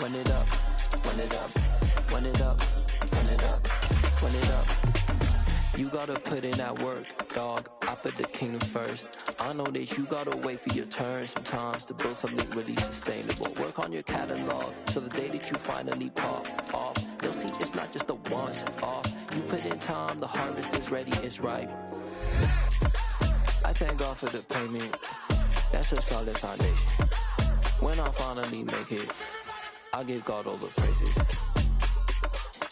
run it up, run it up, run it up, run it up, run it up. You gotta put in that work, dog. I put the kingdom first. I know that you gotta wait for your turn sometimes to build something really sustainable. Work on your catalog, so the day that you finally pop off, you'll see it's not just a once off. You put in time, the harvest is ready, it's ripe. I thank God for the payment. That's a solid foundation. When I finally make it, I give God all the praises.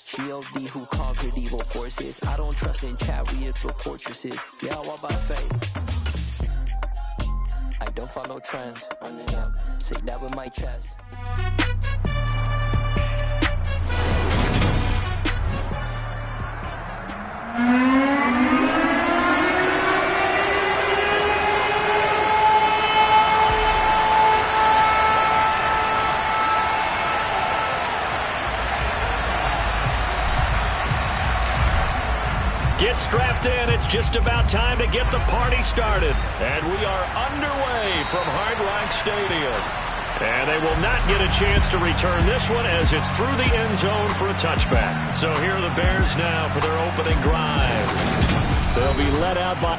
G.O.D. who conquered evil forces. I don't trust in chariots or fortresses. Yeah, I walk by faith. I don't follow trends. Run it up. Say that with my chest. Get strapped in. It's just about time to get the party started. And we are underway from Hard Rock Stadium. And they will not get a chance to return this one as it's through the end zone for a touchback. So here are the Bears now for their opening drive. They'll be led out by...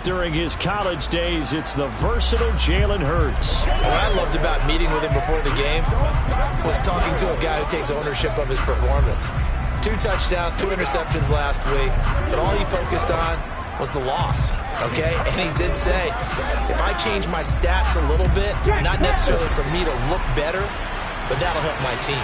during his college days, it's the versatile Jalen Hurts. What I loved about meeting with him before the game was talking to a guy who takes ownership of his performance. 2 touchdowns, 2 interceptions last week, but all he focused on was the loss, okay? And he did say, if I change my stats a little bit, not necessarily for me to look better, but that'll help my team.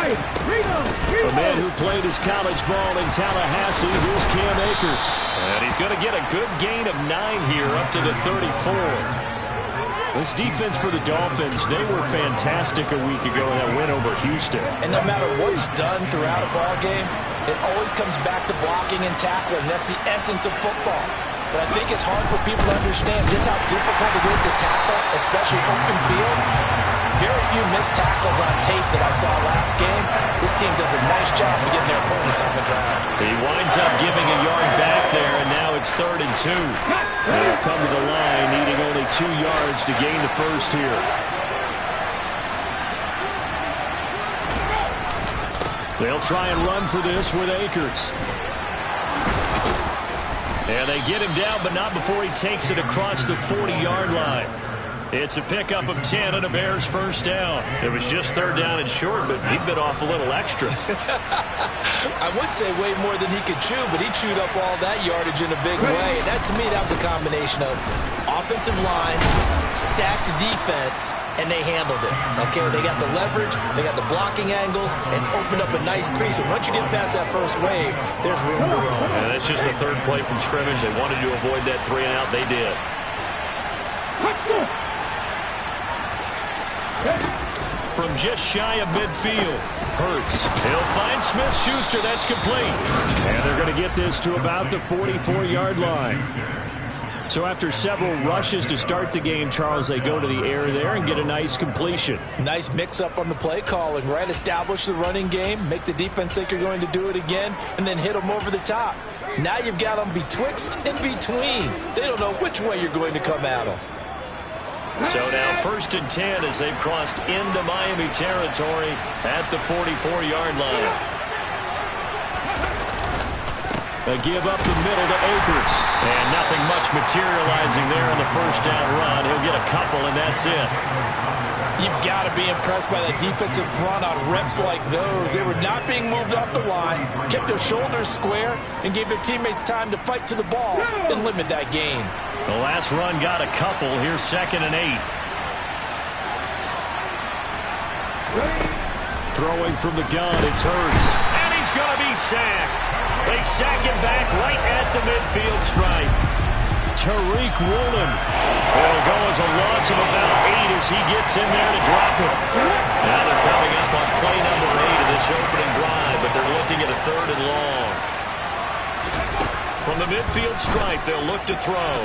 The man who played his college ball in Tallahassee, here's Cam Akers. And he's going to get a good gain of 9 here, up to the 34. This defense for the Dolphins, they were fantastic a week ago in that win over Houston. And no matter what's done throughout a ball game, it always comes back to blocking and tackling. That's the essence of football. But I think it's hard for people to understand just how difficult it is to tackle, especially open field. Very few missed tackles on tape that I saw last game. This team does a nice job of getting their opponents on the ground. He winds up giving a yard back there, and now it's 3rd and 2. They'll come to the line, needing only 2 yards to gain the first here. They'll try and run for this with Akers. And they get him down, but not before he takes it across the 40-yard line. It's a pickup of 10 and a Bears first down. It was just 3rd down and short, but he bit off a little extra. I would say way more than he could chew, but he chewed up all that yardage in a big way. And that, to me, that was a combination of offensive line, stacked defense, and they handled it. Okay, they got the leverage, they got the blocking angles, and opened up a nice crease. And once you get past that first wave, there's room to roam. And that's just the 3rd play from scrimmage. They wanted to avoid that 3-and-out. They did. From just shy of midfield, Hurts. He'll find Smith-Schuster. That's complete. And they're going to get this to about the 44-yard line. So after several rushes to start the game, Charles, they go to the air there and get a nice completion. Nice mix-up on the play calling, right? Establish the running game, make the defense think you're going to do it again, and then hit them over the top. Now you've got them betwixt and between. They don't know which way you're going to come at them. So now 1st and 10 as they've crossed into Miami territory at the 44-yard line. They give up the middle to Akers. And nothing much materializing there in the first down run. He'll get a couple, and that's it. You've got to be impressed by that defensive front on reps like those. They were not being moved off the line, kept their shoulders square, and gave their teammates time to fight to the ball and limit that gain. The last run got a couple. Here's 2nd and 8. Throwing from the gun, it's Hurts. And he's going to be sacked. They sack him back right at the midfield stripe. Tariq Woolen will go as a loss of about 8 as he gets in there to drop it. Now they're coming up on play number 8 of this opening drive, but they're looking at a 3rd and long. From the midfield stripe, they'll look to throw.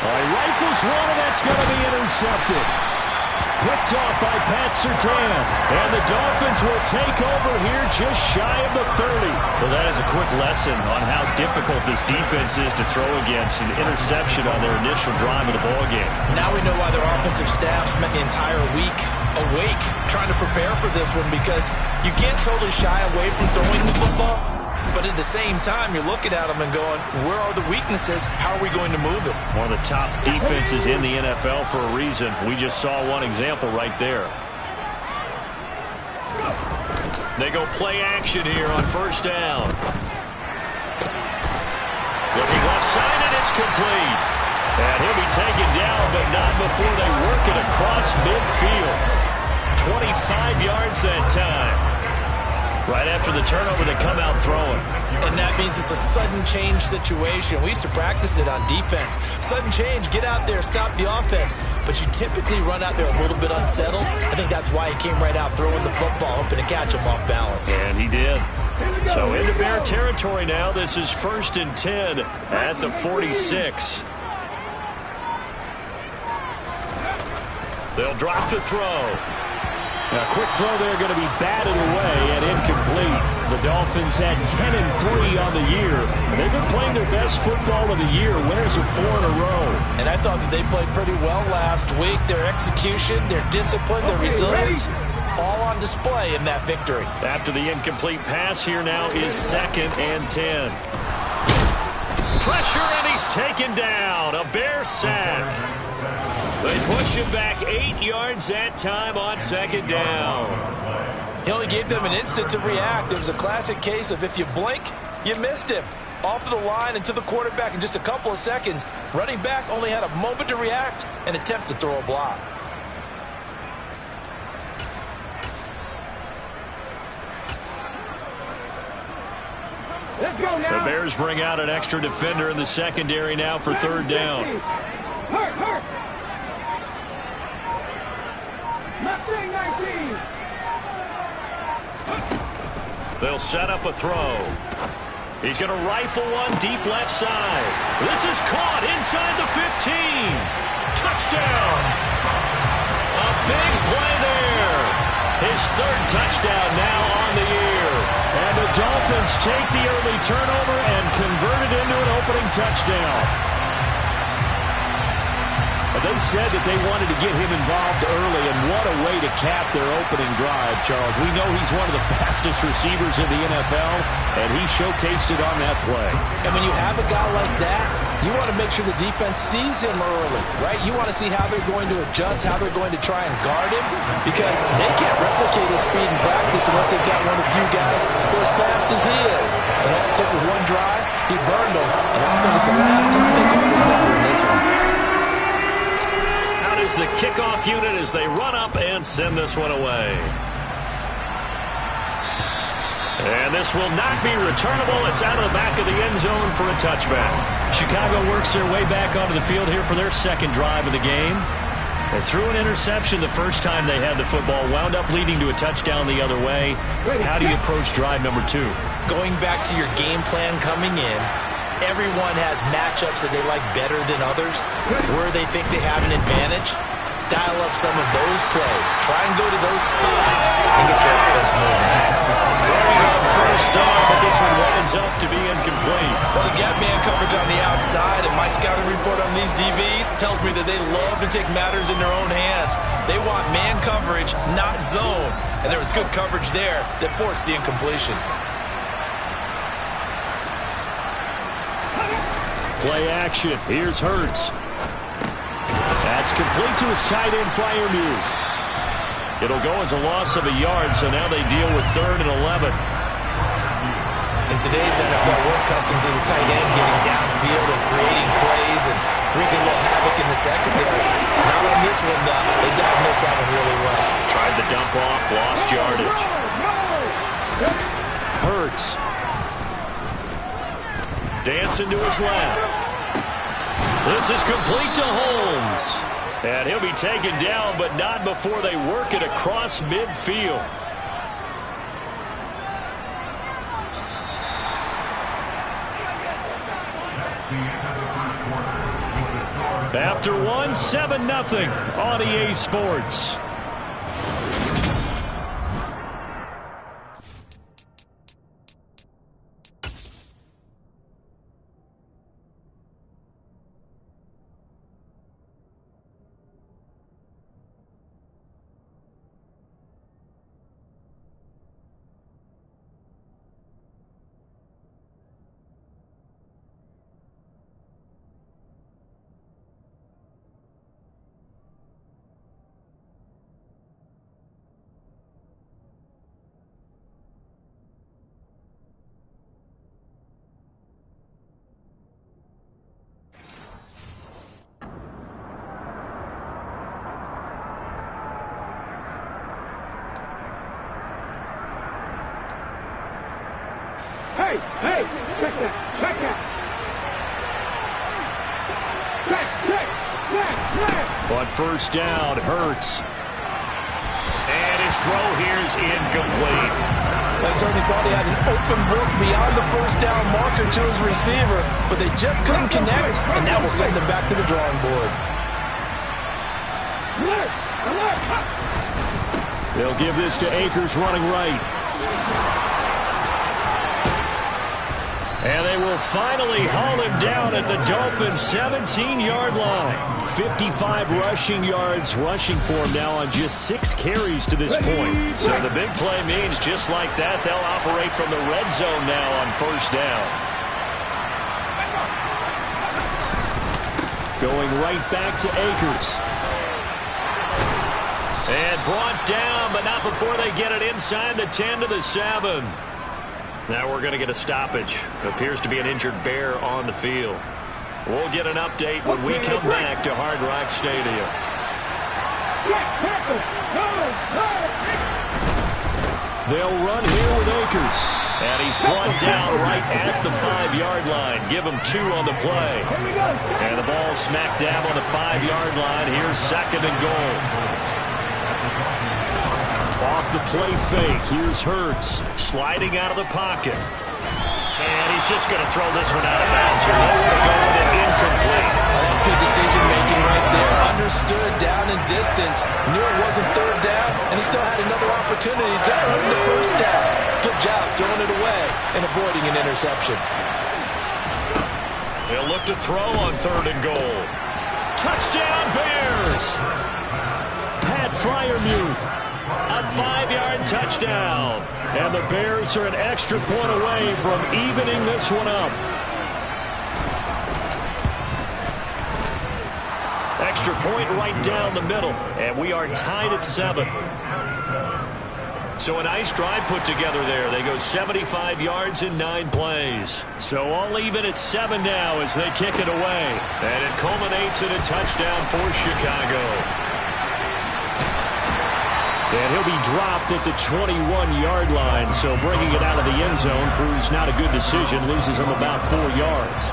He rifles one, and that's going to be intercepted. Picked off by Pat Surtain. And the Dolphins will take over here just shy of the 30. Well, that is a quick lesson on how difficult this defense is to throw against. An interception on their initial drive of the ballgame. Now we know why their offensive staff spent the entire week awake trying to prepare for this one, because you can't totally shy away from throwing the football. But at the same time, you're looking at them and going, where are the weaknesses? How are we going to move it? One of the top defenses in the NFL for a reason. We just saw one example right there. They go play action here on 1st down. Looking left side, and it's complete. And he'll be taken down, but not before they work it across midfield. 25 yards that time. Right after the turnover, they come out throwing. And that means it's a sudden change situation. We used to practice it on defense. Sudden change, get out there, stop the offense. But you typically run out there a little bit unsettled. I think that's why he came right out throwing the football, hoping to catch him off balance. And he did. So into Bear territory now. This is 1st and 10 at the 46. They'll drop to throw. A quick throw there going to be batted away and incomplete. The Dolphins had 10-3 on the year. They've been playing their best football of the year. Winners of 4 in a row. And I thought that they played pretty well last week. Their execution, their discipline, their resilience, all on display in that victory. After the incomplete pass, here now is 2nd and 10. Pressure, and he's taken down. A Bear sack. They push him back 8 yards that time on 2nd down. He only gave them an instant to react. It was a classic case of if you blink, you missed him. Off of the line and to the quarterback in just a couple of seconds. Running back only had a moment to react and attempt to throw a block. Let's go now. The Bears bring out an extra defender in the secondary now for 3rd down. Hurt. Mustang 19. They'll set up a throw. He's going to rifle one deep left side. This is caught inside the 15. Touchdown. A big play there. His 3rd touchdown now on the year. And the Dolphins take the early turnover and convert it into an opening touchdown. They said that they wanted to get him involved early, and what a way to cap their opening drive, Charles. We know he's one of the fastest receivers in the NFL, and he showcased it on that play. And when you have a guy like that, you want to make sure the defense sees him early, right? You want to see how they're going to adjust, how they're going to try and guard him, because they can't replicate his speed in practice unless they've got one of the few guys who are as fast as he is. And all it took was one drive, he burned them, and I think it's the last time they call his number in this one. Is the kickoff unit as they run up and send this one away. And this will not be returnable. It's out of the back of the end zone for a touchback. Chicago works their way back onto the field here for their 2nd drive of the game. They threw an interception the first time they had the football, wound up leading to a touchdown the other way. How do you approach drive number 2? Going back to your game plan coming in, everyone has matchups that they like better than others, where they think they have an advantage. Dial up some of those plays. Try and go to those spots and get your offense moving. Throwing on 1st down, but this one winds up to be incomplete. Well, they got man coverage on the outside, and my scouting report on these DBs tells me that they love to take matters in their own hands. They want man coverage, not zone. And there was good coverage there that forced the incompletion. Play action. Here's Hurts. That's complete to his tight end, Badnewz. It'll go as a loss of a yard, so now they deal with 3rd and 11. In today's NFL, we're accustomed to the tight end getting downfield and creating plays and wreaking a little havoc in the secondary. Not on this one, though. They diagnosed that one really well. Tried to dump off, lost yardage. Hurts. Dancing to his left. This is complete to Holmes. And he'll be taken down, but not before they work it across midfield. After one, 7-0 on EA Sports. Hey, check that. Check. On 1st down, Hurts. And his throw here is incomplete. They certainly thought he had an open book beyond the 1st down marker to his receiver, but they just couldn't connect, and that will send them back to the drawing board. They'll give this to Akers running right. And they will finally haul him down at the Dolphins' 17-yard line. 55 rushing yards rushing for him now on just 6 carries to this point. So the big play means just like that, they'll operate from the red zone now on first down. Going right back to Akers. And brought down, but not before they get it inside the 10 to the 7. Now we're going to get a stoppage. Appears to be an injured Bear on the field. We'll get an update when we come back to Hard Rock Stadium. They'll run here with Akers. And he's brought down right at the 5-yard line. Give him 2 on the play. And the ball smack dab on the 5-yard line. Here's second and goal. Off the play fake. Here's Hurts sliding out of the pocket. And he's just going to throw this one out of bounds here. Nowhere to go with it. Incomplete. That's good decision making right there. Understood down in distance. Knew it wasn't third down, and he still had another opportunity to earn the first down. Good job throwing it away and avoiding an interception. They'll look to throw on third and goal. Touchdown Bears! Pat Freiermuth. A 5-yard touchdown. And the Bears are an extra point away from evening this one up. Extra point right down the middle. And we are tied at 7. So a nice drive put together there. They go 75 yards in 9 plays. So all even at 7 now as they kick it away. And it culminates in a touchdown for Chicago. And he'll be dropped at the 21-yard line, so bringing it out of the end zone proves not a good decision, loses him about 4 yards.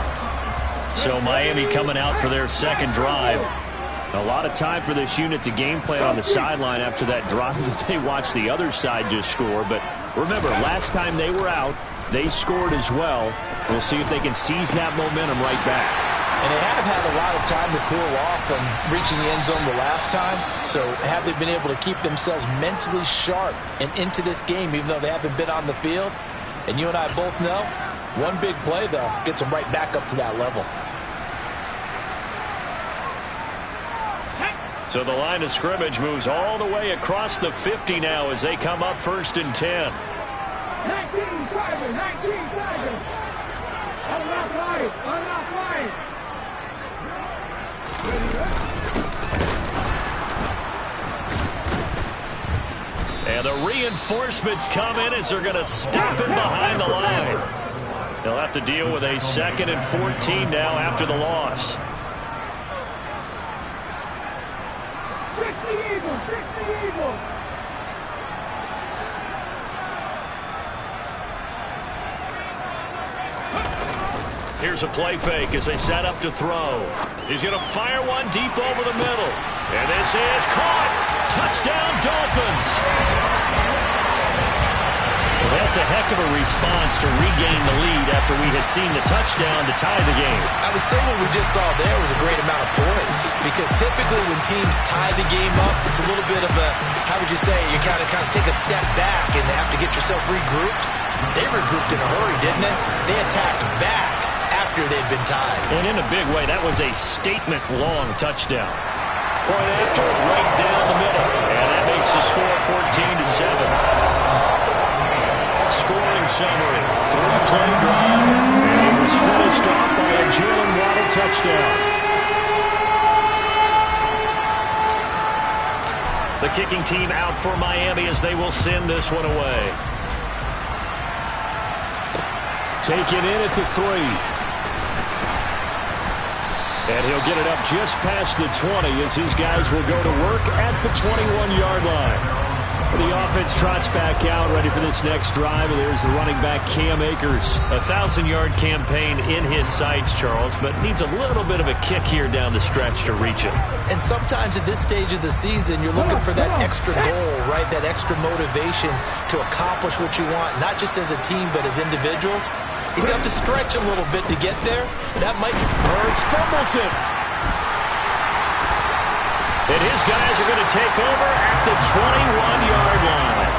So Miami coming out for their second drive. A lot of time for this unit to game plan on the sideline after that drive that they watched the other side just score. But remember, last time they were out, they scored as well. We'll see if they can seize that momentum right back. And they have had a lot of time to cool off from reaching the end zone the last time. So have they been able to keep themselves mentally sharp and into this game, even though they haven't been on the field? And you and I both know, one big play, though, gets them right back up to that level. So the line of scrimmage moves all the way across the 50 now as they come up first and 10. 19 drivers, 19 drivers. Unlock line, unlock line. And the reinforcements come in as they're going to stop him behind the line. They'll have to deal with a 2nd and 14 now after the loss. 60 Eagles, 60 Eagles. Here's a play fake as they set up to throw. He's going to fire one deep over the middle. And this is caught. Touchdown, Dolphins. Well, that's a heck of a response to regain the lead after we had seen the touchdown to tie the game. I would say what we just saw there was a great amount of poise. Because typically when teams tie the game up, it's a little bit of a, how would you say, you kind of take a step back and have to get yourself regrouped. They regrouped in a hurry, didn't they? They attacked back after they'd been tied. And in a big way, that was a statement-long touchdown. Point after, right down the middle. And that makes the score 14-7. Scoring summary, 3-play drive. And it was finished off by a Jalen Waddle touchdown. The kicking team out for Miami as they will send this one away. Taken in at the 3. And he'll get it up just past the 20 as his guys will go to work at the 21-yard line. The offense trots back out, ready for this next drive. And there's the running back, Cam Akers. A 1,000-yard campaign in his sights, Charles, but needs a little bit of a kick here down the stretch to reach it. And sometimes at this stage of the season, you're looking for that extra goal, right? That extra motivation to accomplish what you want, not just as a team, but as individuals. He's got to stretch a little bit to get there. That might... Hurts fumbles it. And his guys are going to take over at the 21-yard line.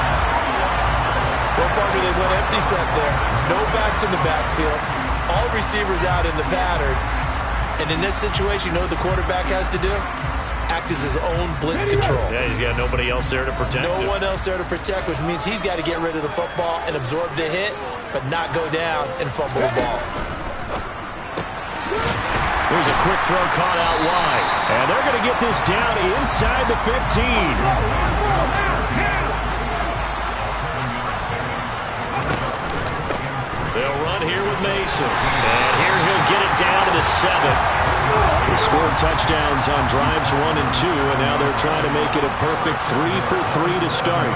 Well, Parker, they went empty set there. No backs in the backfield. all receivers out in the pattern. And in this situation, you know what the quarterback has to do? Act as his own blitz control. Yeah, he's got nobody else there to protect him. No one else there to protect, which means he's got to get rid of the football and absorb the hit, but not go down and fumble the ball. Here's a quick throw caught out wide. And they're going to get this down inside the 15. They'll run here with Mason. And here he'll get it down to the 7. They scored touchdowns on drives 1 and 2, and now they're trying to make it a perfect 3 for 3 to start.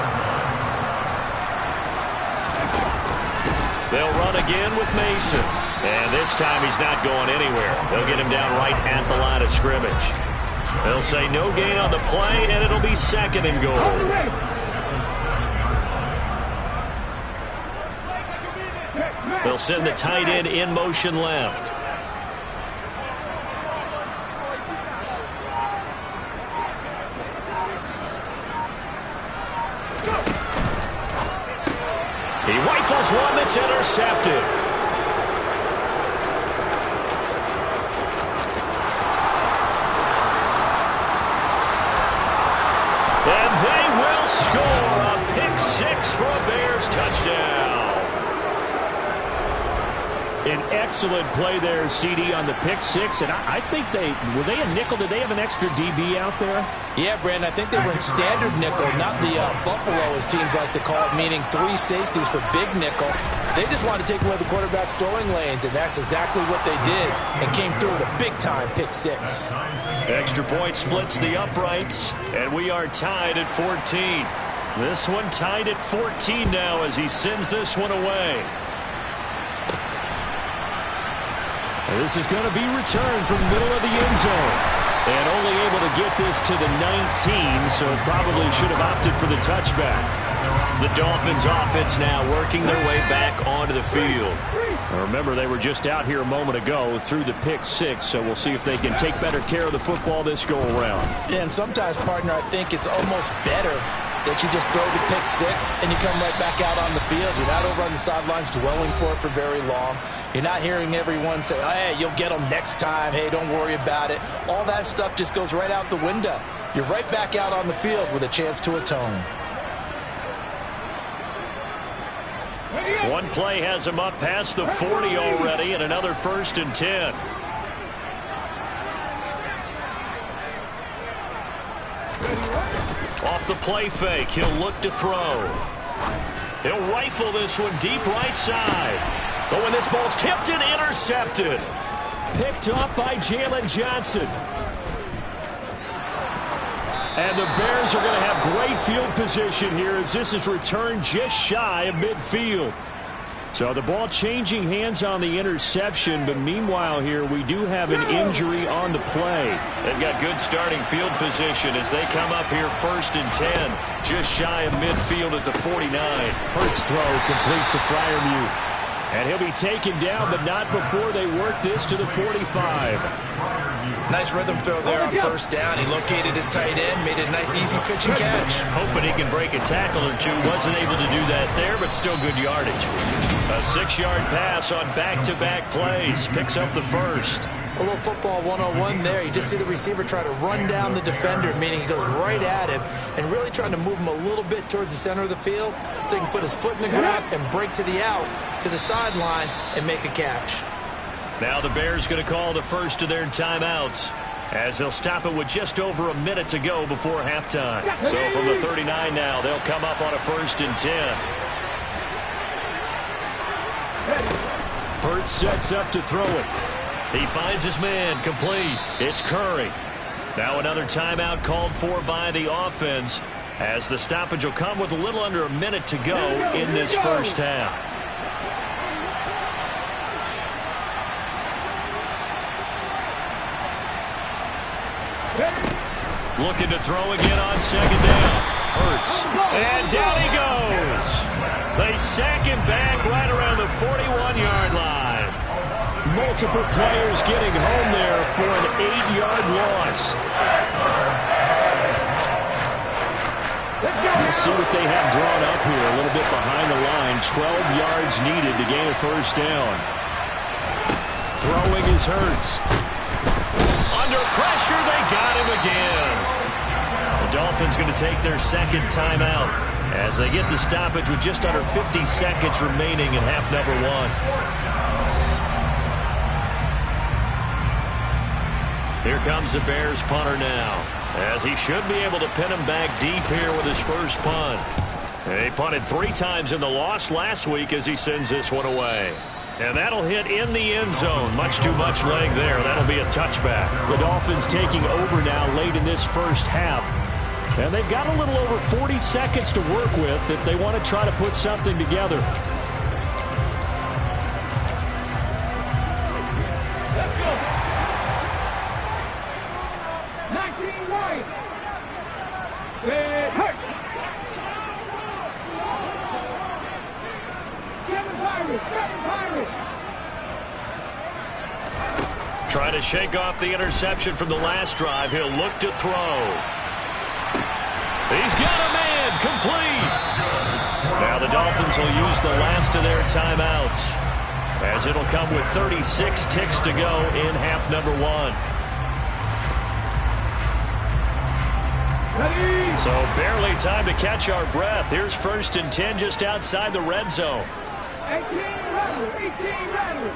They'll run again with Mason. And this time he's not going anywhere. They'll get him down right at the line of scrimmage. They'll say no gain on the play, and it'll be 2nd and goal. They'll send the tight end in motion left. He rifles one that's intercepted. And they will score a pick 6 for a Bears touchdown. An excellent play there, CD, on the pick 6. And I think were they a nickel? Did they have an extra DB out there? Yeah, Brandon, I think they were in standard nickel, not the Buffalo, as teams like to call it, meaning 3 safeties for big nickel. They just wanted to take away the quarterback's throwing lanes, and that's exactly what they did, and came through with a big-time pick 6. Extra point splits the uprights, and we are tied at 14. This one tied at 14 now as he sends this one away. And this is going to be returned from the middle of the end zone. And only able to get this to the 19, so probably should have opted for the touchback. The Dolphins offense now working their way back onto the field. Now remember, they were just out here a moment ago through the pick 6, so we'll see if they can take better care of the football this go around. Yeah, and sometimes, partner, I think it's almost better that you just throw the pick 6 and you come right back out on the field. You're not over on the sidelines dwelling for it for very long. You're not hearing everyone say, hey, you'll get them next time. Hey, don't worry about it. All that stuff just goes right out the window. You're right back out on the field with a chance to atone. One play has him up past the 40 already, and another 1st and 10. Off the play fake, he'll look to throw. He'll rifle this one deep right side. But when this ball's tipped and intercepted. Picked off by Jalen Johnson. And the Bears are going to have great field position here as this is returned just shy of midfield. So the ball changing hands on the interception, but meanwhile here we do have an injury on the play. They've got good starting field position as they come up here 1st and 10, just shy of midfield at the 49. Hurts throw complete to Freiermuth. And he'll be taken down, but not before they work this to the 45. Nice rhythm throw there on 1st down. He located his tight end, made a nice easy pitch and catch. Hoping he can break a tackle or two. Wasn't able to do that there, but still good yardage. A 6-yard pass on back-to-back plays. Picks up the 1st. A little football 101 there. You just see the receiver try to run down the defender, meaning he goes right at him and really trying to move him a little bit towards the center of the field so he can put his foot in the ground and break to the out, to the sideline, and make a catch. Now the Bears going to call the first of their timeouts as they'll stop it with just over a minute to go before halftime. So from the 39 now, they'll come up on a 1st and 10. Hurts sets up to throw it. He finds his man, complete. It's Curry. Now another timeout called for by the offense as the stoppage will come with a little under a minute to go in this first half. Looking to throw again on 2nd down. Hurts. And down he goes. They sack him back right around the 41-yard line. Multiple players getting home there for an 8-yard loss. Let's see what they have drawn up here. A little bit behind the line. 12 yards needed to gain a 1st down. throwing is Hurts. Under pressure, they got him again. The Dolphins going to take their second timeout as they get the stoppage with just under 50 seconds remaining in half number one. Here comes the Bears punter now, as he should be able to pin him back deep here with his first punt. And he punted 3 times in the loss last week as he sends this one away. And that'll hit in the end zone. Much too much leg there. That'll be a touchback. The Dolphins taking over now late in this first half. And they've got a little over 40 seconds to work with if they want to try to put something together. Let's go. 19 right. Red Hurt. 7 Pirates. 7 Pirates. Trying to shake off the interception from the last drive. He'll look to throw. He's got a man complete. Now the Dolphins will use the last of their timeouts, as it'll come with 36 ticks to go in half number one. Ready. So barely time to catch our breath. Here's 1st and 10 just outside the red zone. 18 rattlers. 18 rattlers.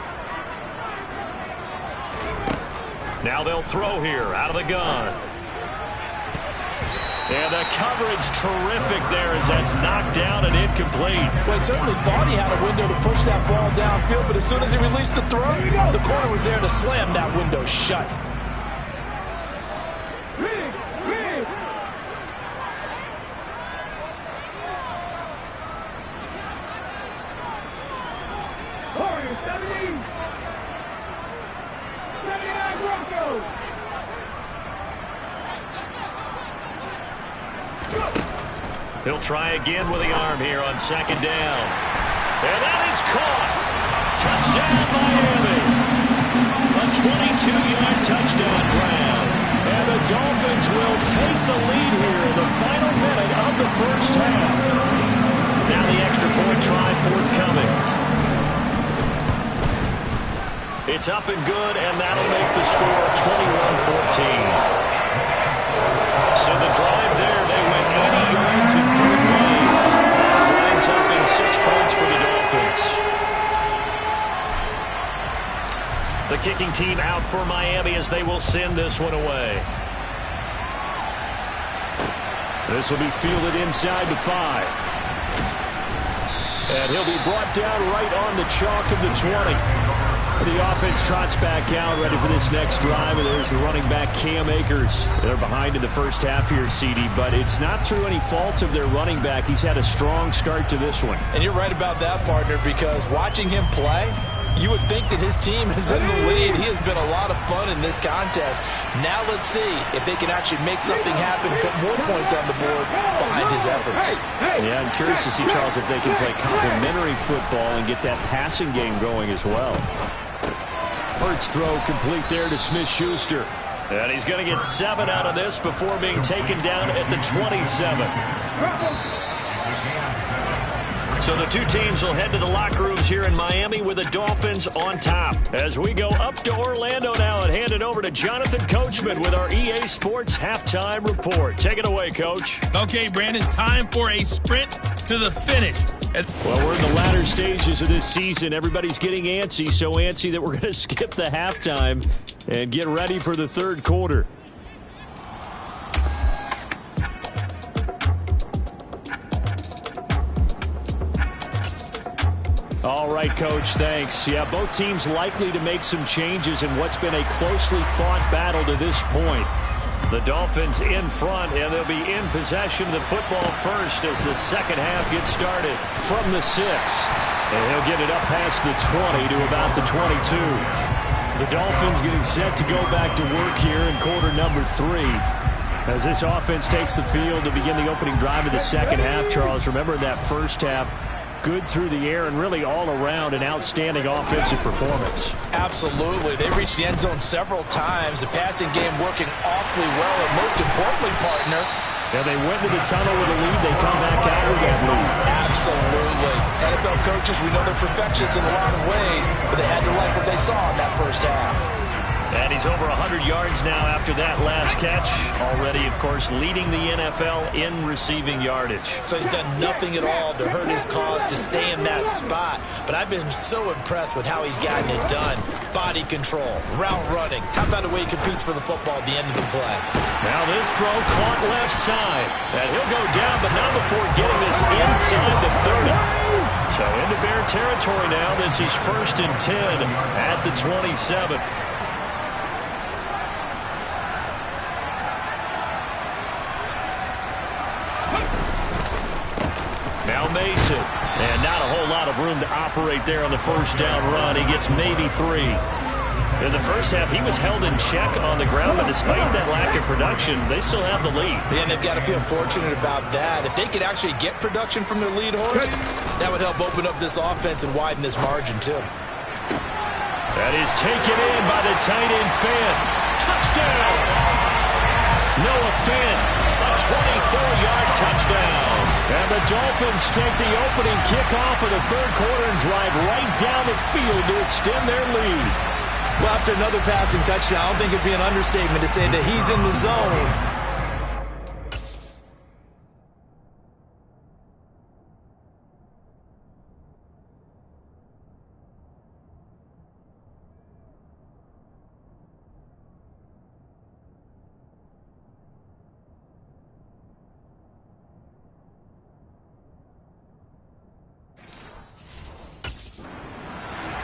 Now they'll throw here out of the gun. And the coverage terrific there as that's knocked down and incomplete. Well, he certainly thought he had a window to push that ball downfield, but as soon as he released the throw, the corner was there to slam that window shut. Rig. Rig. Warriors 70. 79 Broncos. He'll try again with the arm here on 2nd down. And that is caught. Touchdown, Miami. A 22-yard touchdown grab. And the Dolphins will take the lead here in the final minute of the first half. Now the extra point try forthcoming. It's up and good, and that'll make the score 21-14. So the drive there, they went 80 yards in 3 plays. That winds up in 6 points for the Dolphins. The kicking team out for Miami as they will send this one away. This will be fielded inside the 5. And he'll be brought down right on the chalk of the 20. The offense trots back out, ready for this next drive, and there's the running back, Cam Akers. They're behind in the first half here, CD, but it's not through any fault of their running back. He's had a strong start to this one. And you're right about that, partner, because watching him play, you would think that his team is in the lead. He has been a lot of fun in this contest. Now let's see if they can actually make something happen, put more points on the board behind his efforts. Yeah, I'm curious to see, Charles, if they can play complementary football and get that passing game going as well. Hurts throw complete there to Smith-Schuster. And he's going to get 7 out of this before being taken down at the 27. So the two teams will head to the locker rooms here in Miami with the Dolphins on top. As we go up to Orlando now and hand it over to Jonathan Coachman with our EA Sports Halftime Report. Take it away, Coach. Okay, Brandon, time for a sprint to the finish. Well, we're in the latter stages of this season. Everybody's getting antsy, so antsy that we're going to skip the halftime and get ready for the third quarter. All right, Coach, thanks. Yeah, both teams likely to make some changes in what's been a closely fought battle to this point. The Dolphins in front, and they'll be in possession of the football first as the second half gets started. From the 6. And he'll get it up past the 20 to about the 22. The Dolphins getting set to go back to work here in quarter number 3. As this offense takes the field to begin the opening drive of the second half, Charles, remember that first half, good through the air and really all around an outstanding offensive performance. Absolutely. They reached the end zone several times. The passing game working awfully well. And most importantly, partner, Yeah, they went to the tunnel with a lead. They come back out with that lead. Absolutely. NFL coaches, we know they're perfectionists in a lot of ways, but they had to like what they saw in that first half. And he's over 100 yards now after that last catch. Already, of course, leading the NFL in receiving yardage. So he's done nothing at all to hurt his cause to stay in that spot. But I've been so impressed with how he's gotten it done. Body control, route running. How about the way he competes for the football at the end of the play? Now this throw caught left side. And he'll go down, but not before getting this inside the 30. So into Bear territory now. This is 1st and 10 at the 27. Now Mason, and not a whole lot of room to operate there on the first down run. He gets maybe 3. In the first half, he was held in check on the ground, but despite that lack of production, they still have the lead. Yeah, and they've got to feel fortunate about that. If they could actually get production from their lead horse, that would help open up this offense and widen this margin, too. That is taken in by the tight end Fant. Touchdown! Noah Fant, a 24-yard touchdown. And the Dolphins take the opening kickoff of the third quarter and drive right down the field to extend their lead. Well, after another passing touchdown, I don't think it'd be an understatement to say that he's in the zone.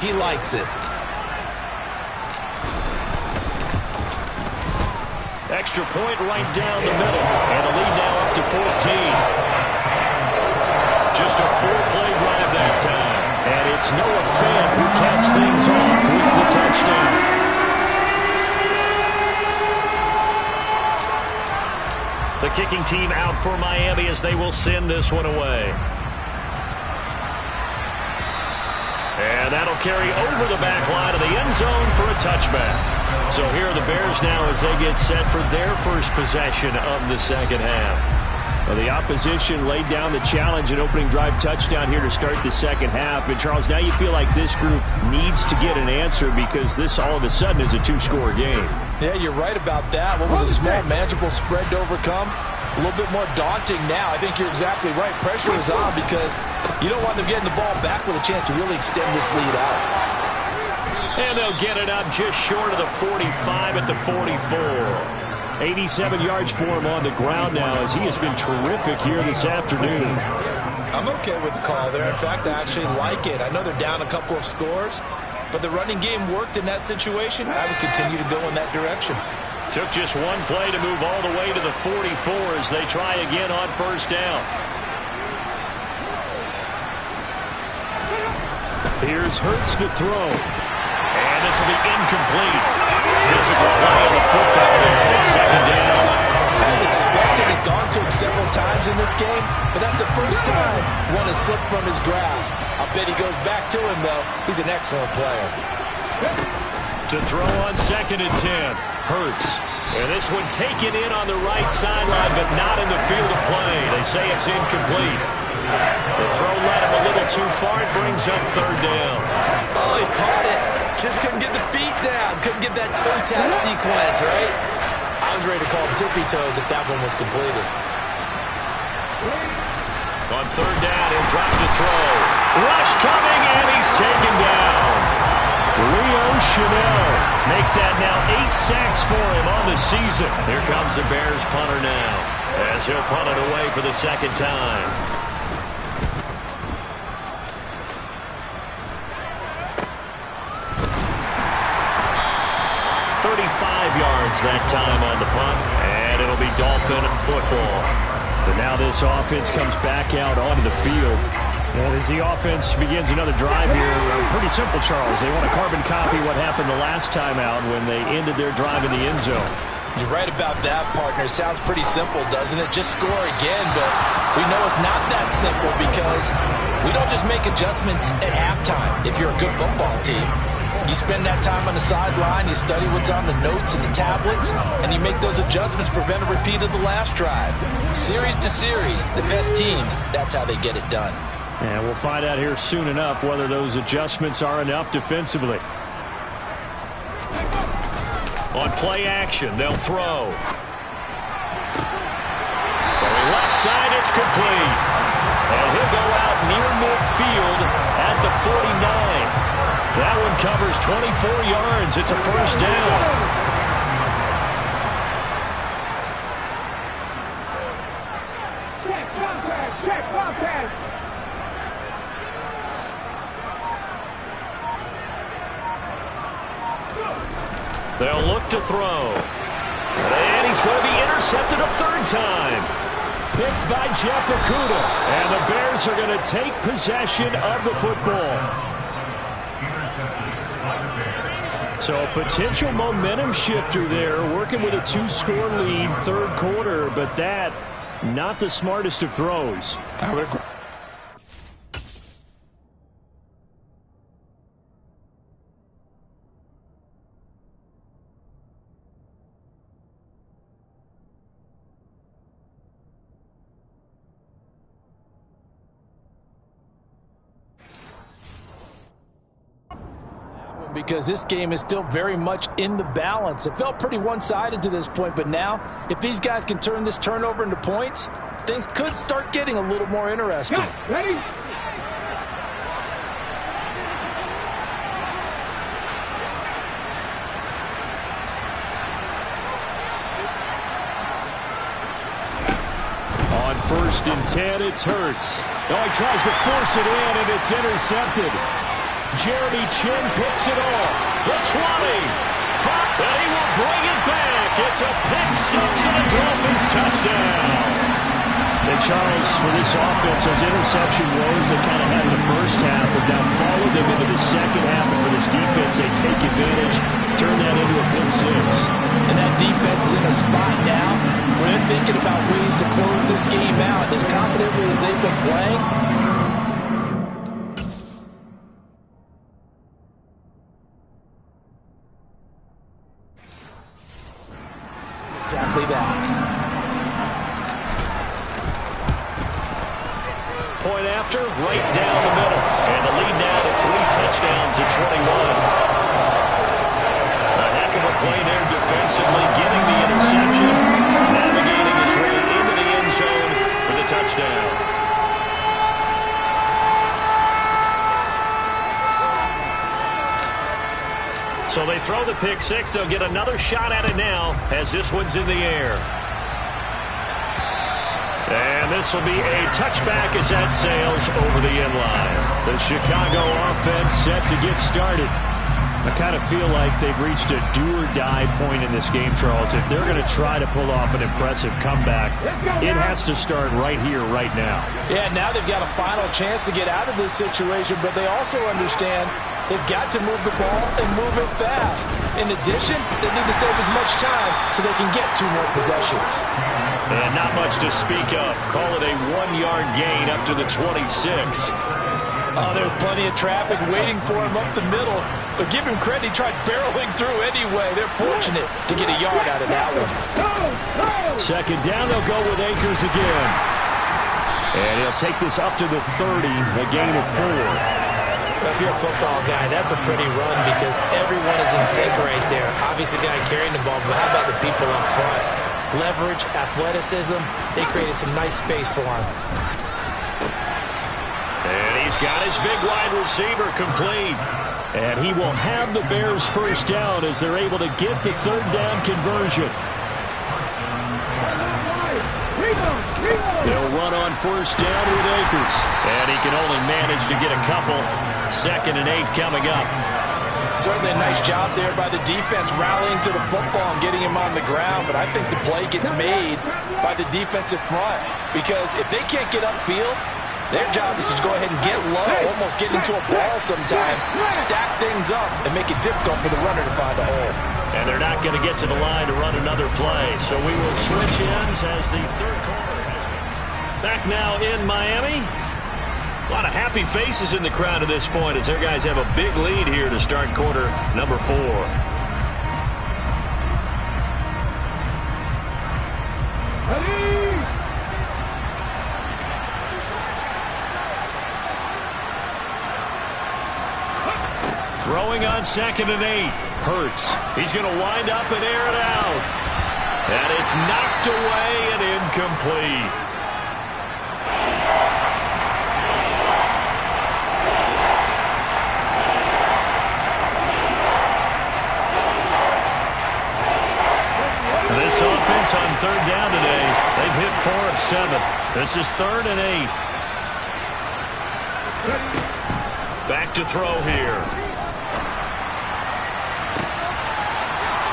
He likes it. Extra point right down the middle. And the lead now up to 14. Just a 4-play drive that time. And it's Noah Fant who caps things off with the touchdown. The kicking team out for Miami as they will send this one away. And that'll carry over the back line of the end zone for a touchback. So here are the Bears now as they get set for their first possession of the second half. Well, the opposition laid down the challenge and opening drive touchdown here to start the second half. And, Charles, now you feel like this group needs to get an answer because this all of a sudden is a 2-score game. Yeah, you're right about that. What was a small, manageable spread to overcome? A little bit more daunting now. I think you're exactly right. Pressure is on because you don't want them getting the ball back with a chance to really extend this lead out. And they'll get it up just short of the 45 at the 44. 87 yards for him on the ground now as he has been terrific here this afternoon. I'm okay with the call there. In fact, I actually like it. I know they're down a couple of scores, but the running game worked in that situation. I would continue to go in that direction. Took just one play to move all the way to the 44 as they try again on first down. Here's Hurts to throw. And this will be incomplete. Physical play on the football there at second down. As expected, he's gone to him several times in this game, but that's the first time one has slipped from his grasp. I bet he goes back to him, though. He's an excellent player. To throw on 2nd and 10. Hurts. And this one taken in on the right sideline, but not in the field of play. They say it's incomplete. The throw led him a little too far. It brings up 3rd down. Oh, he caught it. Just couldn't get the feet down. Couldn't get that toe tap sequence, right? I was ready to call him tippy toes if that one was completed. On 3rd down, he'll drop the throw. Rush coming, and he's taken down. Leo Chanel make that now 8 sacks for him on the season. Here comes the Bears punter now as he'll punt it away for the second time. Yards that time on the punt, and it'll be Dolphin football. But now this offense comes back out onto the field. And as the offense begins another drive here, pretty simple, Charles. They want to carbon copy what happened the last time out when they ended their drive in the end zone. You're right about that, partner. Sounds pretty simple, doesn't it? Just score again, but we know it's not that simple because we don't just make adjustments at halftime if you're a good football team. You spend that time on the sideline, you study what's on the notes and the tablets, and you make those adjustments to prevent a repeat of the last drive. Series to series, the best teams, that's how they get it done. And we'll find out here soon enough whether those adjustments are enough defensively. On play action, they'll throw. Throwing left side, it's complete. And he'll go out near midfield at the 49. That one covers 24 yards. It's a first down. Check contact. Check contact. They'll look to throw. And he's going to be intercepted a third time. Picked by Jeff Okudah. And the Bears are going to take possession of the football. So a potential momentum shifter there, working with a 2-score lead, third quarter, but that, not the smartest of throws. I would agree. Because this game is still very much in the balance. It felt pretty one-sided to this point, but now, if these guys can turn this turnover into points, things could start getting a little more interesting. Ready? On 1st and 10, it's Hurts. Oh, he tries to force it in, and it's intercepted. Jeremy Chin picks it off. The 20. And he will bring it back. It's a pick six and a Dolphins touchdown. And Charles, for this offense, those interception woes they kind of had in the first half have now followed them into the second half. And for this defense, they take advantage, turn that into a pick six. And that defense is in a spot now where they're thinking about ways to close this game out. As confidently as they've been playing, exactly that. Point after, right down the middle. And the lead now to 3 touchdowns at 21. A heck of a play there defensively, getting the interception, navigating his way into the end zone for the touchdown. So they throw the pick six. They'll get another shot at it now as this one's in the air. And this will be a touchback as that sails over the end line. The Chicago offense set to get started. I kind of feel like they've reached a do-or-die point in this game, Charles. If they're going to try to pull off an impressive comeback, it has to start right here, right now. Yeah, now they've got a final chance to get out of this situation, but they also understand they've got to move the ball and move it fast. In addition, they need to save as much time so they can get 2 more possessions. And not much to speak of. Call it a 1-yard gain up to the 26. Oh, there's plenty of traffic waiting for him up the middle. But give him credit, he tried barreling through anyway. They're fortunate to get a yard out of that one. Second down, they'll go with Akers again. And he'll take this up to the 30, a gain of 4. If you're a football guy, that's a pretty run because everyone is in sync right there. Obviously, the guy carrying the ball, but how about the people up front? Leverage, athleticism, they created some nice space for him. And he's got his big wide receiver complete. And he will have the Bears first down as they're able to get the third down conversion. They'll run on first down with Akers. And he can only manage to get a couple. 2nd and 8 coming up. Certainly a nice job there by the defense rallying to the football and getting him on the ground. But I think the play gets made by the defensive front. Because if they can't get upfield, their job is to go ahead and get low, almost get into a ball sometimes, stack things up, and make it difficult for the runner to find a hole. And they're not going to get to the line to run another play. So we will switch ends as the third quarter has begun. Back now in Miami. A lot of happy faces in the crowd at this point as their guys have a big lead here to start quarter number 4. Throwing on 2nd and 8. Hurts. He's going to wind up and air it out. And it's knocked away and incomplete. This offense on 3rd down today, they've hit 4 of 7. This is 3rd and 8. Back to throw here.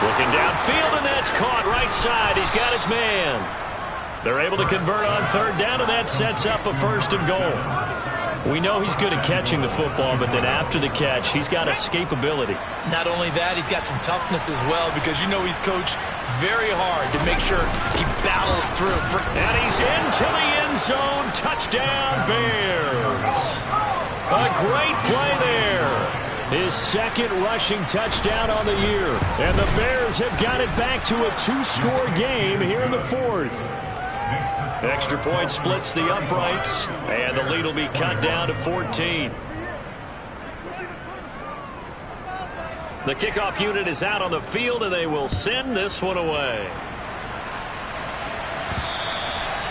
Looking downfield, and that's caught right side. He's got his man. They're able to convert on 3rd down, and that sets up a 1st and goal. We know he's good at catching the football, but then after the catch, he's got escapability. Not only that, he's got some toughness as well because you know he's coached very hard to make sure he battles through. And he's into the end zone. Touchdown, Bears. A great play there. His 2nd rushing touchdown on the year. And the Bears have got it back to a 2-score game here in the 4th. Extra point splits the uprights, and the lead will be cut down to 14. The kickoff unit is out on the field, and they will send this one away.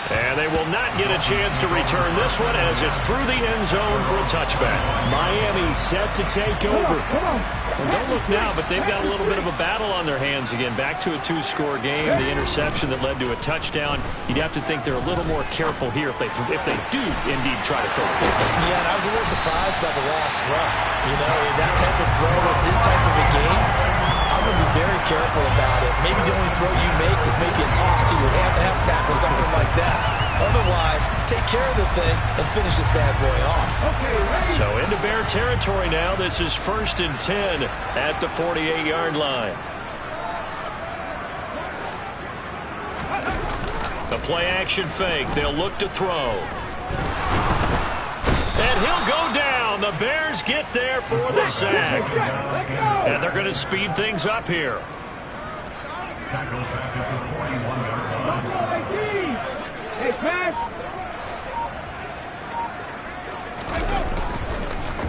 And they will not get a chance to return this one as it's through the end zone for a touchback. Miami set to take over. And don't look now, but they've got a little bit of a battle on their hands again. Back to a 2-score game. The interception that led to a touchdown. You'd have to think they're a little more careful here if they do indeed try to throw the football. Yeah, and I was a little surprised by the last throw. You know, that type of throw at this type of a game, I'm going to be very careful about it. Maybe the only throw you make is maybe a toss to your halfback or something like that. Otherwise, take care of the thing and finish this bad boy off. So into Bear territory now. This is 1st and 10 at the 48-yard line. A play-action fake. They'll look to throw. And he'll go down. The Bears get there for the sack. And they're going to speed things up here.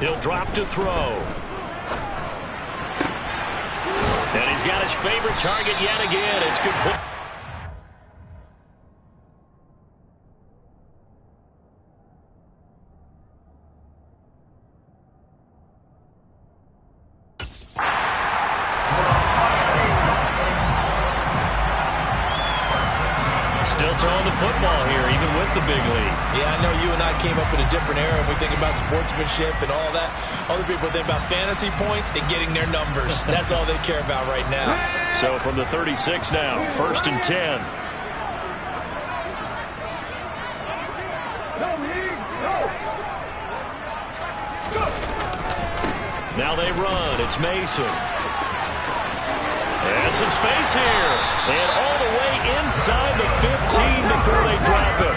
He'll drop to throw. And he's got his favorite target yet again. It's good play. Still throwing the football here, even with the big lead. Yeah, I know you and I came up in a different era, and we think about sportsmanship and all that. Other people think about fantasy points and getting their numbers. That's all they care about right now. So from the 36 now, 1st and 10. Now they run. It's Mason. And some space here. And all the way inside the 15 before they drop him.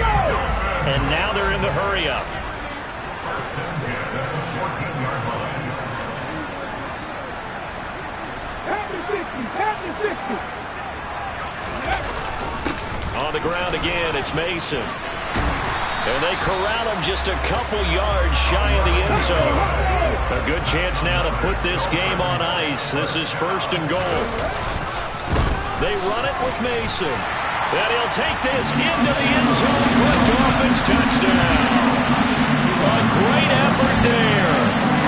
And now they're in the hurry-up. On the ground again, it's Mason. And they corral him just a couple yards shy of the end zone. A good chance now to put this game on ice. This is 1st and goal. They run it with Mason. And he'll take this into the end zone for a Dolphins touchdown. A great effort there.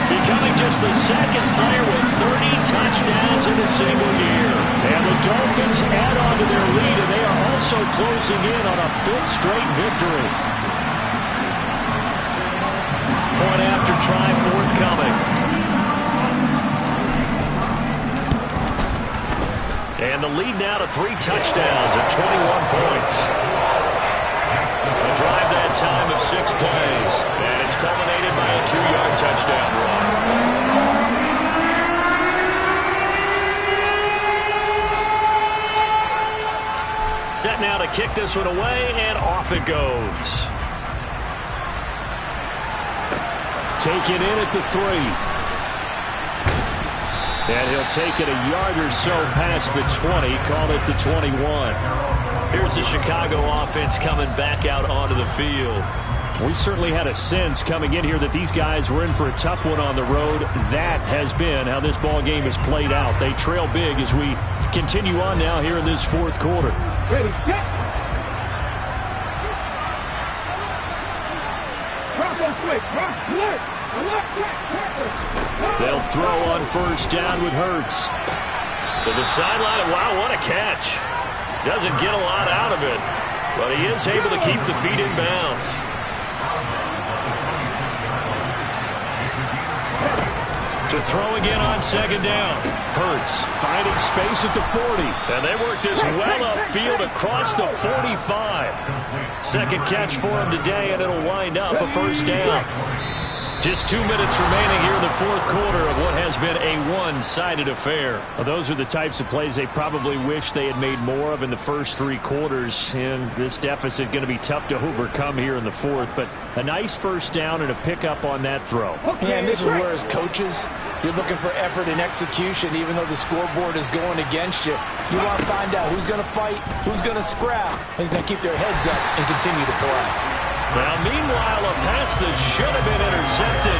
Becoming just the 2nd player with 30 touchdowns in a single year. And the Dolphins add on to their lead, and they are also closing in on a 5th straight victory. Point after try forthcoming. And the lead now to 3 touchdowns at 21 points. A drive that time of 6 plays. And it's culminated by a 2-yard touchdown run. Set now to kick this one away, and off it goes. taken in at the 3. And he'll take it a yard or so past the 20, call it the 21. Here's the Chicago offense coming back out onto the field. We certainly had a sense coming in here that these guys were in for a tough one on the road. That has been how this ball game has played out. They trail big as we continue on now here in this fourth quarter. Ready, set. Drop on switch. Drop. Alert. Alert. They'll throw on first down with Hurts. To the sideline, and wow, what a catch. Doesn't get a lot out of it, but he is able to keep the feet in bounds. To throw again on second down. Hurts finding space at the 40. And they work this well upfield across the 45. Second catch for him today, and it'll wind up a first down. Just 2 minutes remaining here in the fourth quarter of what has been a one-sided affair. Well, those are the types of plays they probably wish they had made more of in the first 3 quarters. And this deficit going to be tough to overcome here in the fourth. But a nice first down and a pickup on that throw. Yeah, and this is where as coaches, you're looking for effort and execution even though the scoreboard is going against you. You want to find out who's going to fight, who's going to scrap, who's going to keep their heads up and continue to play. Now, meanwhile, a pass that should have been intercepted,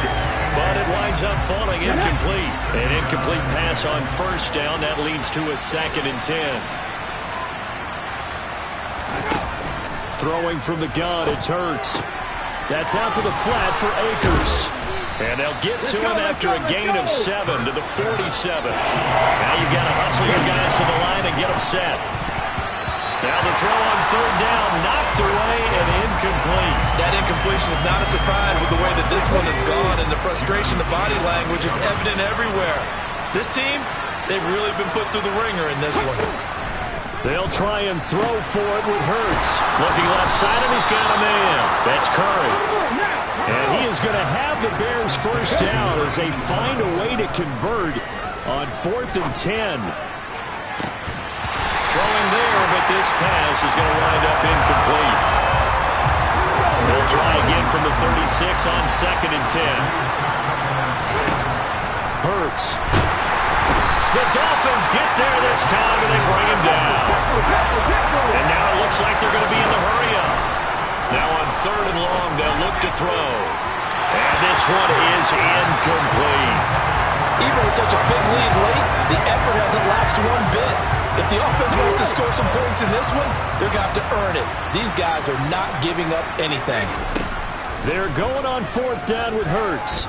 but it winds up falling incomplete. An incomplete pass on first down. That leads to a 2nd and 10. Throwing from the gun, it's Hurts. That's out to the flat for Akers. And they'll get to him after a gain of 7 to the 47. Now you've got to hustle your guys to the line and get them set. Now the throw on third down, knocked away and incomplete. That incompletion is not a surprise with the way that this one has gone, and the frustration, the body language is evident everywhere. This team, they've really been put through the ringer in this one. They'll try and throw for it with Hurts. Looking left side, and he's got a man. That's Curry. And he is going to have the Bears first down as they find a way to convert on 4th and 10. Throwing there, but this pass is going to wind up incomplete. They'll try again from the 36 on 2nd and 10. Hurts. The Dolphins get there this time, and they bring him down. And now it looks like they're going to be in the hurry-up. Now on 3rd and long, they'll look to throw. And this one is incomplete. Even with such a big lead late, the effort hasn't lapsed one bit. If the offense wants to score some points in this one, they're going to have to earn it. These guys are not giving up anything. They're going on 4th down with Hurts.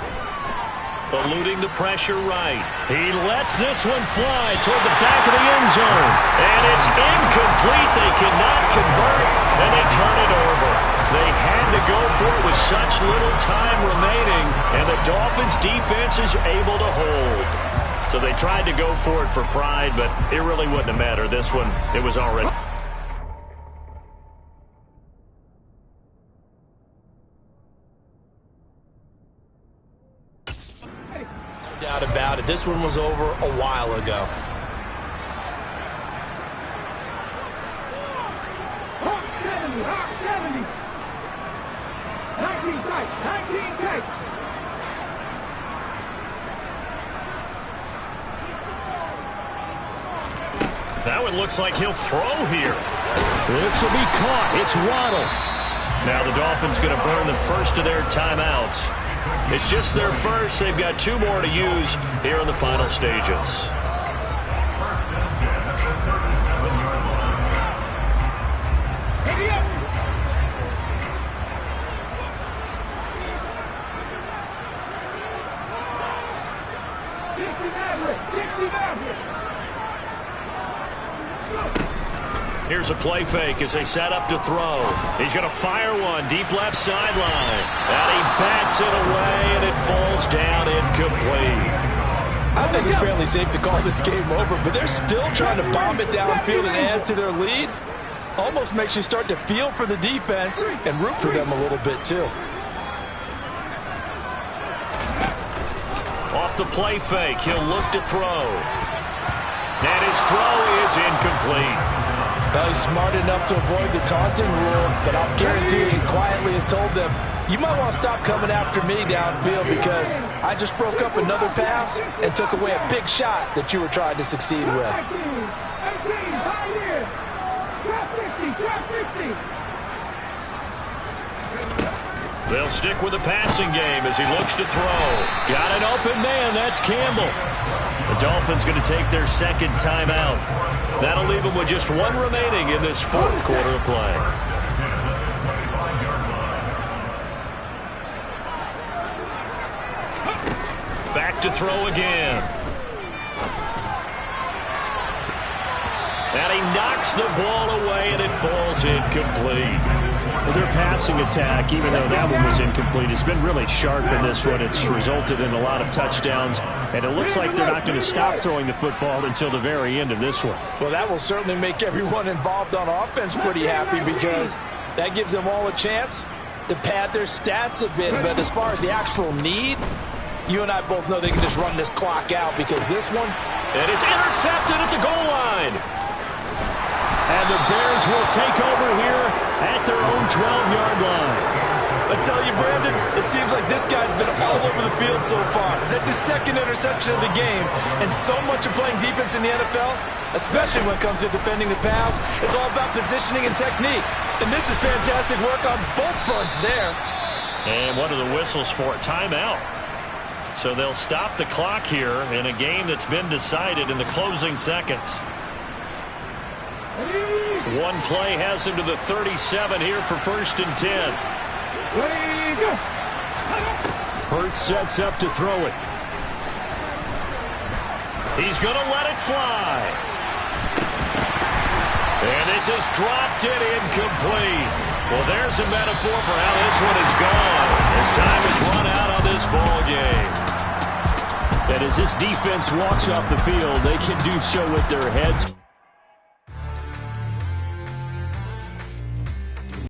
Eluding the pressure right. He lets this one fly toward the back of the end zone. And it's incomplete. They cannot convert, and they turn it over. They had to go for it with such little time remaining, and the Dolphins' defense is able to hold. So they tried to go for it for pride, but it really wouldn't have mattered. This one, it was already. No doubt about it. This one was over a while ago. Hawk 70, Hawk 70. 19 tight, 19 tight. That one looks like he'll throw here. This will be caught. It's Waddle. Now the Dolphins going to burn the first of their timeouts. It's just their first. They've got 2 more to use here in the final stages. Here's a play fake as they set up to throw. He's going to fire one deep left sideline. And he bats it away, and it falls down incomplete. I think it's fairly safe to call this game over, but they're still trying to bomb it downfield and add to their lead. Almost makes you start to feel for the defense and root for them a little bit, too. Off the play fake, he'll look to throw. And his throw is incomplete. Well, he's smart enough to avoid the taunting rule, but I'll guarantee he quietly has told them, you might want to stop coming after me downfield because I just broke up another pass and took away a big shot that you were trying to succeed with. They'll stick with the passing game as he looks to throw. Got an open man. That's Campbell. The Dolphins going to take their second timeout. That'll leave them with just one remaining in this fourth quarter of play. Back to throw again. And he knocks the ball away, and it falls incomplete. Their passing attack, even though that one was incomplete, has been really sharp in this one. It's resulted in a lot of touchdowns, and it looks like they're not going to stop throwing the football until the very end of this one. Well, that will certainly make everyone involved on offense pretty happy because that gives them all a chance to pad their stats a bit. But as far as the actual need, you and I both know they can just run this clock out because this one, it is intercepted at the goal line. And the Bears will take over here at their own 12-yard line. I tell you, Brandon, it seems like this guy's been all over the field so far. That's his second interception of the game. And so much of playing defense in the NFL, especially when it comes to defending the pass, is all about positioning and technique. And this is fantastic work on both fronts there. And what are the whistles for? Timeout. So they'll stop the clock here in a game that's been decided in the closing seconds. One play has him to the 37 here for 1st and 10. Hurts sets up to throw it. He's going to let it fly. And this is dropped it incomplete. Well, there's a metaphor for how this one is gone as time has run out on this ball game. And as this defense walks off the field, they can do so with their heads.